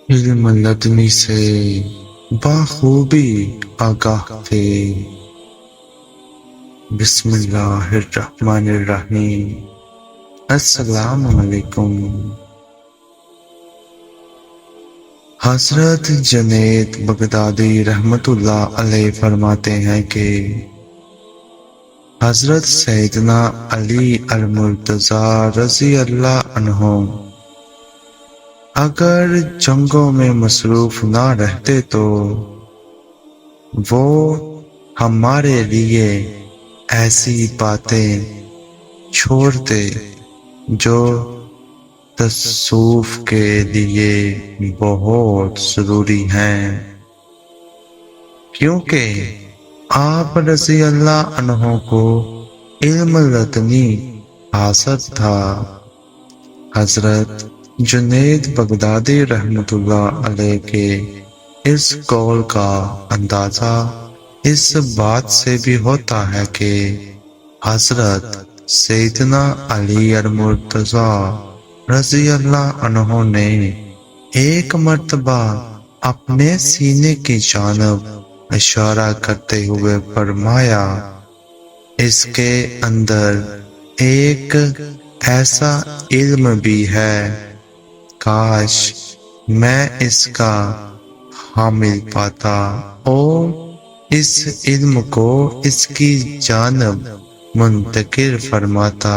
علم لدنی سے بخوبی آگاہ تھے۔ بسم اللہ الرحمن الرحیم۔ السلام علیکم۔ حضرت جنید بغدادی رحمۃ اللہ علیہ فرماتے ہیں کہ حضرت سیدنا علی المرتضیٰ رضی اللہ عنہ اگر جنگوں میں مصروف نہ رہتے تو وہ ہمارے لیے ایسی باتیں چھوڑتے جو تصوف کے لیے بہت ضروری ہیں، کیونکہ آپ رضی اللہ عنہ کو علم لدنی حاصل تھا۔ حضرت جنید بغدادی رحمۃ اللہ علیہ کے اس قول کا اندازہ اس بات سے بھی ہوتا ہے کہ حضرت سیدنا علی المرتضیٰ رضی اللہ عنہ نے ایک مرتبہ اپنے سینے کی جانب اشارہ کرتے ہوئے فرمایا، اس کے اندر ایک ایسا علم بھی ہے، کاش میں اس کا حامل پاتا اور اس علم کو اس کی جانب منتقل فرماتا۔